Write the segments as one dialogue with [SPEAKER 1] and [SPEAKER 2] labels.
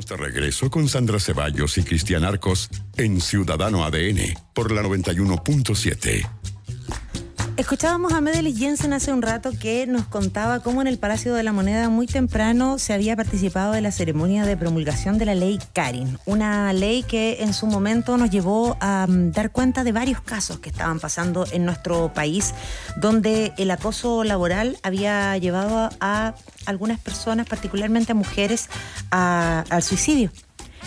[SPEAKER 1] Estamos de regreso con Sandra Ceballos y Cristian Arcos en Ciudadano ADN por la 91.7.
[SPEAKER 2] Escuchábamos a Medelis Jensen hace un rato que nos contaba cómo en el Palacio de la Moneda muy temprano se había participado de la ceremonia de promulgación de la ley Karin, una ley que en su momento nos llevó a dar cuenta de varios casos que estaban pasando en nuestro país, donde el acoso laboral había llevado a algunas personas, particularmente a mujeres, al suicidio.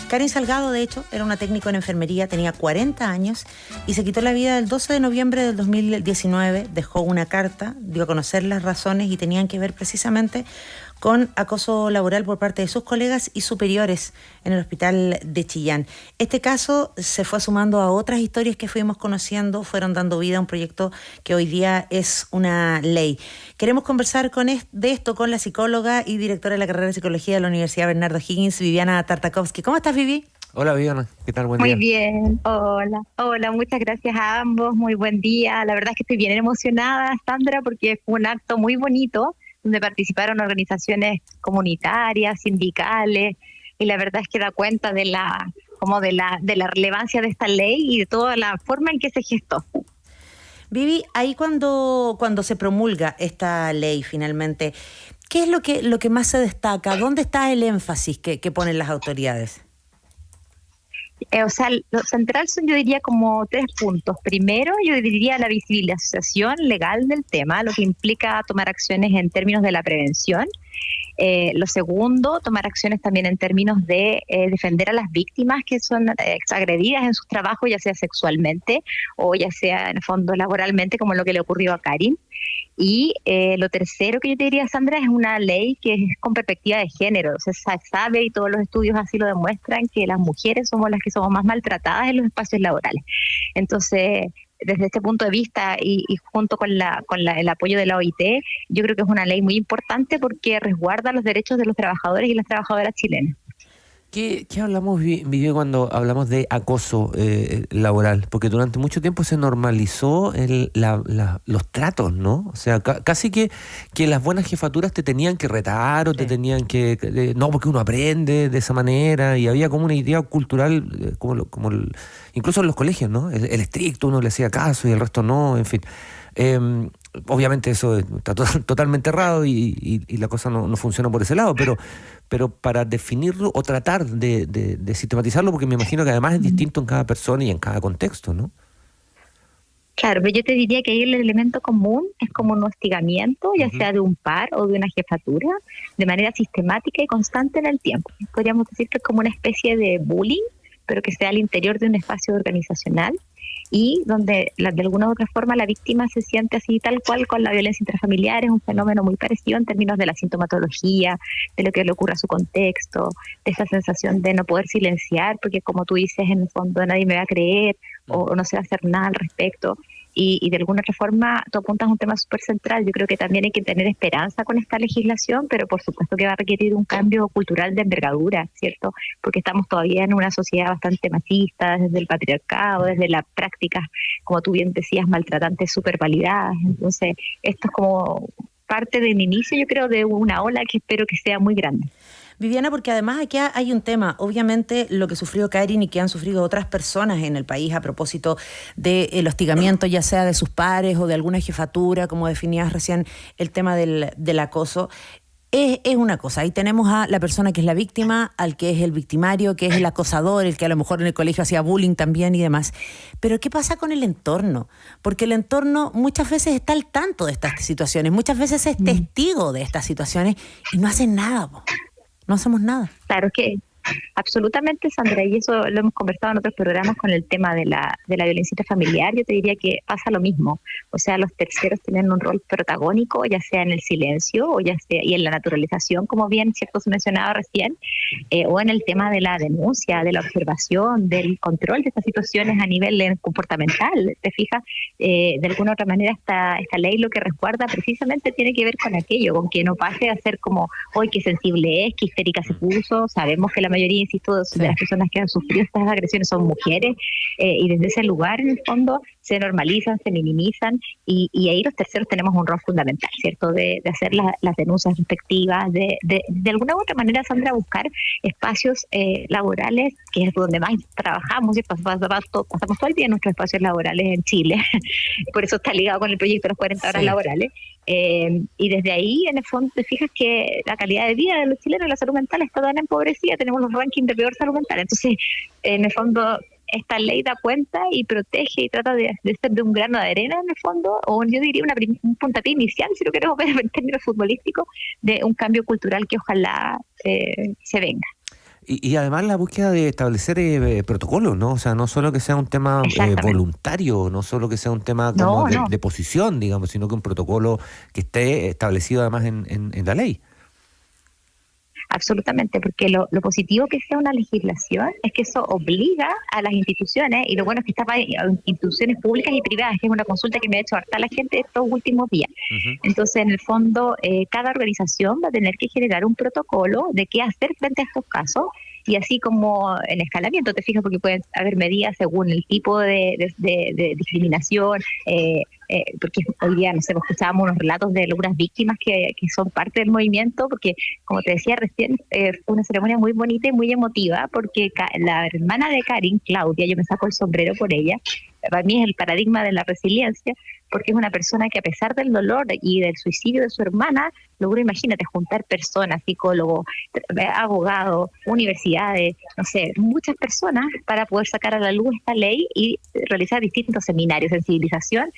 [SPEAKER 2] Karin Salgado, de hecho, era una técnico en enfermería, tenía 40 años y se quitó la vida el 12 de noviembre del 2019. Dejó una carta, dio a conocer las razones y tenían que ver precisamente con acoso laboral por parte de sus colegas y superiores en el hospital de Chillán. Este caso se fue sumando a otras historias que fuimos conociendo, fueron dando vida a un proyecto que hoy día es una ley. Queremos conversar de esto con la psicóloga y directora de la carrera de Psicología de la Universidad Bernardo Higgins, Viviana Tartakovsky. ¿Cómo estás, Vivi?
[SPEAKER 3] Hola, Viviana, ¿qué tal? Buen día.
[SPEAKER 4] Muy bien, hola, muchas gracias a ambos, muy buen día. La verdad es que estoy bien emocionada, Sandra, porque fue un acto muy bonito, donde participaron organizaciones comunitarias, sindicales, y la verdad es que da cuenta de la relevancia de esta ley y de toda la forma en que se gestó.
[SPEAKER 2] Vivi, ahí cuando se promulga esta ley finalmente, ¿qué es lo que más se destaca? ¿Dónde está el énfasis que ponen las autoridades?
[SPEAKER 4] Lo central son, yo diría, como 3 puntos. Primero, yo diría la visibilización legal del tema, lo que implica tomar acciones en términos de la prevención. Lo segundo, tomar acciones también en términos de defender a las víctimas que son agredidas en sus trabajos, ya sea sexualmente o ya sea en el fondo laboralmente, como lo que le ocurrió a Karin. Y lo tercero que yo te diría, Sandra, es una ley que es con perspectiva de género. Se sabe, y todos los estudios así lo demuestran, que las mujeres somos las que somos más maltratadas en los espacios laborales. Entonces, desde este punto de vista y junto con el apoyo de la OIT, yo creo que es una ley muy importante porque resguarda los derechos de los trabajadores y las trabajadoras chilenas.
[SPEAKER 3] ¿Qué hablamos, Vivi, cuando hablamos de acoso laboral? Porque durante mucho tiempo se normalizó los tratos, ¿no? O sea, casi que las buenas jefaturas te tenían que retar o te tenían que... no, porque uno aprende de esa manera, y había como una idea cultural, incluso en los colegios, ¿no? El estricto, uno le hacía caso y el resto no, en fin. Obviamente eso está totalmente errado y la cosa no funciona por ese lado, pero para definirlo o tratar de sistematizarlo, porque me imagino que además es distinto en cada persona y en cada contexto, ¿no?
[SPEAKER 4] Claro, pero yo te diría que ahí el elemento común es como un hostigamiento, ya sea de un par o de una jefatura, de manera sistemática y constante en el tiempo. Podríamos decir que es como una especie de bullying, pero que sea al interior de un espacio organizacional, y donde de alguna u otra forma la víctima se siente así tal cual con la violencia intrafamiliar. Es un fenómeno muy parecido en términos de la sintomatología, de lo que le ocurre a su contexto, de esa sensación de no poder silenciar, porque como tú dices, en el fondo nadie me va a creer o no se va a hacer nada al respecto. Y de alguna otra forma tú apuntas a un tema súper central. Yo creo que también hay que tener esperanza con esta legislación, pero por supuesto que va a requerir un cambio cultural de envergadura, ¿cierto? Porque estamos todavía en una sociedad bastante machista, desde el patriarcado, desde las prácticas, como tú bien decías, maltratantes súper validadas. Entonces, esto es como parte del inicio, yo creo, de una ola que espero que sea muy grande.
[SPEAKER 2] Viviana, porque además aquí hay un tema, obviamente lo que sufrió Karin y que han sufrido otras personas en el país a propósito del hostigamiento, ya sea de sus pares o de alguna jefatura, como definías recién el tema del acoso. Es una cosa, ahí tenemos a la persona que es la víctima, al que es el victimario, que es el acosador, el que a lo mejor en el colegio hacía bullying también y demás. Pero ¿qué pasa con el entorno? Porque el entorno muchas veces está al tanto de estas situaciones, muchas veces es testigo de estas situaciones y no hacen nada, no hacemos nada.
[SPEAKER 4] Claro que absolutamente, Sandra, y eso lo hemos conversado en otros programas con el tema de la violencia intrafamiliar. Yo te diría que pasa lo mismo. O sea, los terceros tienen un rol protagónico, ya sea en el silencio o ya sea y en la naturalización, como bien cierto se mencionaba recién, o en el tema de la denuncia, de la observación, del control de estas situaciones a nivel comportamental. ¿Te fijas? De alguna u otra manera esta ley lo que resguarda precisamente tiene que ver con aquello, con que no pase a ser como, hoy qué sensible es, qué histérica se puso. Sabemos que la mayoría, insisto, de las personas que han sufrido estas agresiones son mujeres, y desde ese lugar, en el fondo, se normalizan, se minimizan, y ahí los terceros tenemos un rol fundamental, ¿cierto? De hacer las denuncias respectivas, de alguna u otra manera, Sandra, buscar espacios laborales, que es donde más trabajamos, y pasamos todo el día en nuestros espacios laborales en Chile, por eso está ligado con el proyecto de las 40 horas laborales, y desde ahí, en el fondo, te fijas que la calidad de vida de los chilenos, la salud mental está tan empobrecida, tenemos los rankings de peor salud mental. Entonces, en el fondo, esta ley da cuenta y protege y trata de ser de un grano de arena, en el fondo, o yo diría un puntapié inicial, si lo queremos ver en términos futbolísticos, de un cambio cultural que ojalá se venga.
[SPEAKER 3] Y además la búsqueda de establecer protocolos, ¿no? O sea, no solo que sea un tema voluntario, no solo que sea un tema como de posición, digamos, sino que un protocolo que esté establecido además en la ley.
[SPEAKER 4] Absolutamente, porque lo positivo que sea una legislación es que eso obliga a las instituciones, y lo bueno es que está para instituciones públicas y privadas, que es una consulta que me ha hecho harta la gente estos últimos días. Entonces, en el fondo, cada organización va a tener que generar un protocolo de qué hacer frente a estos casos, y así como en escalamiento, te fijas, porque pueden haber medidas según el tipo de discriminación, porque hoy día, no sé, escuchábamos unos relatos de algunas víctimas que son parte del movimiento, porque, como te decía recién, fue una ceremonia muy bonita y muy emotiva, porque la hermana de Karin, Claudia, yo me saco el sombrero por ella, para mí es el paradigma de la resiliencia, porque es una persona que, a pesar del dolor y del suicidio de su hermana, logró, imagínate, juntar personas, psicólogos, abogados, universidades, no sé, muchas personas para poder sacar a la luz esta ley y realizar distintos seminarios de sensibilización,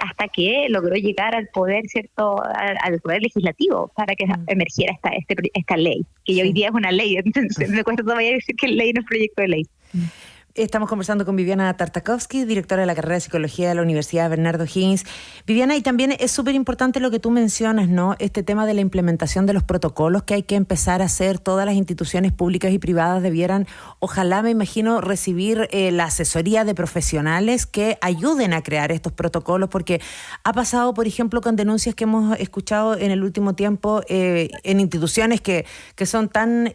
[SPEAKER 4] hasta que logró llegar al poder, ¿cierto?, al poder legislativo para que emergiera esta ley, que hoy día es una ley. Entonces me cuesta todavía decir que ley no es proyecto de ley.
[SPEAKER 2] Estamos conversando con Viviana Tartakovsky, directora de la carrera de Psicología de la Universidad Bernardo Higgins. Viviana, y también es súper importante lo que tú mencionas, ¿no? Este tema de la implementación de los protocolos que hay que empezar a hacer. Todas las instituciones públicas y privadas debieran, ojalá, me imagino, recibir la asesoría de profesionales que ayuden a crear estos protocolos, porque ha pasado, por ejemplo, con denuncias que hemos escuchado en el último tiempo en instituciones que son tan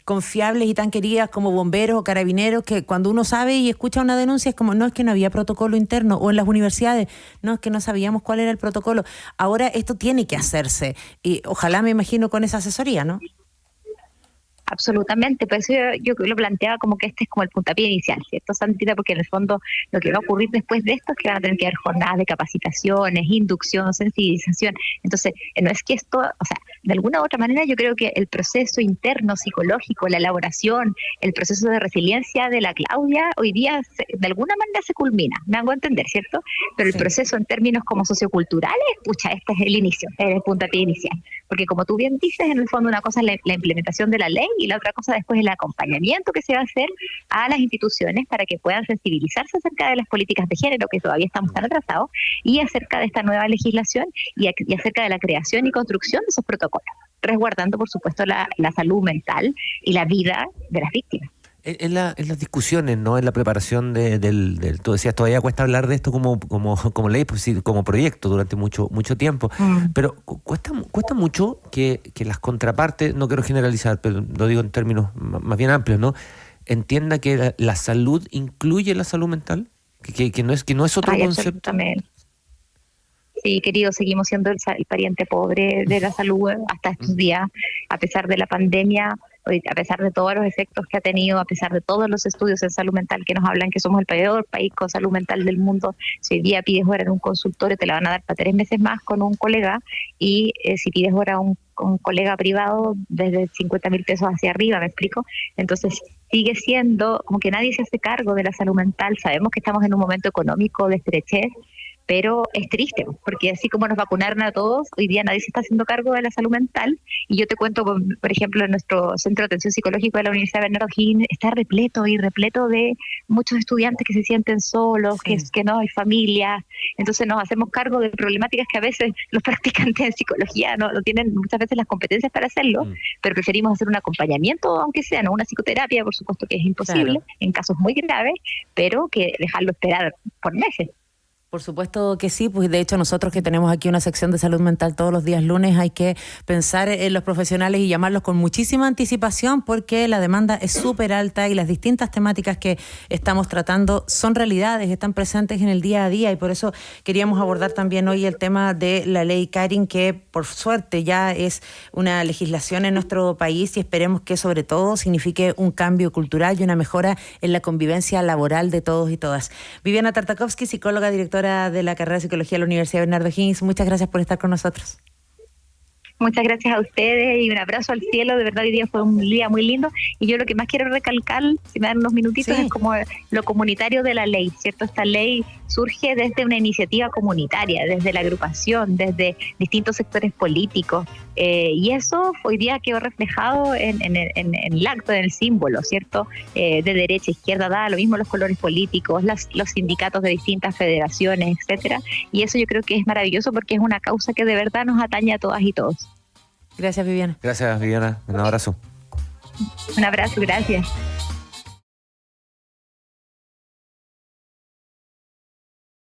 [SPEAKER 2] confiables y tan queridas como bomberos o carabineros, que cuando uno sabe y escucha una denuncia es como, no, es que no había protocolo interno, o en las universidades, no, es que no sabíamos cuál era el protocolo. Ahora esto tiene que hacerse y ojalá, me imagino, con esa asesoría, ¿no?
[SPEAKER 4] Absolutamente, por eso yo lo planteaba como que este es como el puntapié inicial, ¿cierto, Santita? Porque en el fondo lo que va a ocurrir después de esto es que van a tener que haber jornadas de capacitaciones, inducción, sensibilización. Entonces, no es que esto, o sea, de alguna u otra manera yo creo que el proceso interno psicológico, la elaboración, el proceso de resiliencia de la Claudia, hoy día de alguna manera se culmina, me hago entender, ¿cierto? Pero el proceso en términos como socioculturales, pucha, este es el inicio, es el puntapié inicial. Porque como tú bien dices, en el fondo una cosa es la implementación de la ley, y la otra cosa después es el acompañamiento que se va a hacer a las instituciones para que puedan sensibilizarse acerca de las políticas de género, que todavía estamos tan atrasados, y acerca de esta nueva legislación y acerca de la creación y construcción de esos protocolos, resguardando, por supuesto, la salud mental y la vida de las víctimas.
[SPEAKER 3] En las discusiones, ¿no? En la preparación del tú decías, todavía cuesta hablar de esto como ley, pues sí, como proyecto durante mucho tiempo. Pero cuesta mucho que las contrapartes, no quiero generalizar, pero lo digo en términos más bien amplios, ¿no? Entienda que la salud incluye la salud mental, que no es otro concepto.
[SPEAKER 4] Sí, querido, seguimos siendo el pariente pobre de la salud hasta estos días, a pesar de la pandemia, a pesar de todos los efectos que ha tenido, a pesar de todos los estudios en salud mental que nos hablan que somos el peor país con salud mental del mundo. Si hoy día pides hora en un consultorio, te la van a dar para 3 meses más con un colega, y si pides hora a un colega privado, desde 50.000 pesos hacia arriba, ¿me explico? Entonces, sigue siendo como que nadie se hace cargo de la salud mental. Sabemos que estamos en un momento económico de estrechez, pero es triste, porque así como nos vacunaron a todos, hoy día nadie se está haciendo cargo de la salud mental. Y yo te cuento, por ejemplo, en nuestro centro de atención psicológica de la Universidad Bernardo Higgins está repleto de muchos estudiantes que se sienten solos, que no hay familia. Entonces nos hacemos cargo de problemáticas que a veces los practicantes en psicología no tienen muchas veces las competencias para hacerlo, pero preferimos hacer un acompañamiento, aunque sea, no una psicoterapia, por supuesto que es imposible en casos muy graves, pero que dejarlo esperar por meses.
[SPEAKER 2] Por supuesto que sí, pues de hecho nosotros que tenemos aquí una sección de salud mental todos los días lunes hay que pensar en los profesionales y llamarlos con muchísima anticipación porque la demanda es súper alta y las distintas temáticas que estamos tratando son realidades, están presentes en el día a día y por eso queríamos abordar también hoy el tema de la ley Carin que por suerte ya es una legislación en nuestro país y esperemos que sobre todo signifique un cambio cultural y una mejora en la convivencia laboral de todos y todas. Viviana Tartakovsky, psicóloga, directora de la carrera de Psicología de la Universidad Bernardo Higgins. Muchas gracias por estar con nosotros.
[SPEAKER 4] Muchas gracias a ustedes y un abrazo al cielo. De verdad, hoy día fue un día muy lindo. Y yo lo que más quiero recalcar, si me dan unos minutitos, es como lo comunitario de la ley, ¿cierto? Esta ley surge desde una iniciativa comunitaria, desde la agrupación, desde distintos sectores políticos. Y eso hoy día quedó reflejado en el acto, en el símbolo, ¿cierto? De derecha, izquierda, da lo mismo los colores políticos, los sindicatos de distintas federaciones, etcétera. Y eso yo creo que es maravilloso porque es una causa que de verdad nos atañe a todas y todos.
[SPEAKER 2] Gracias, Viviana.
[SPEAKER 3] Gracias, Viviana. Un abrazo.
[SPEAKER 4] Un abrazo, gracias.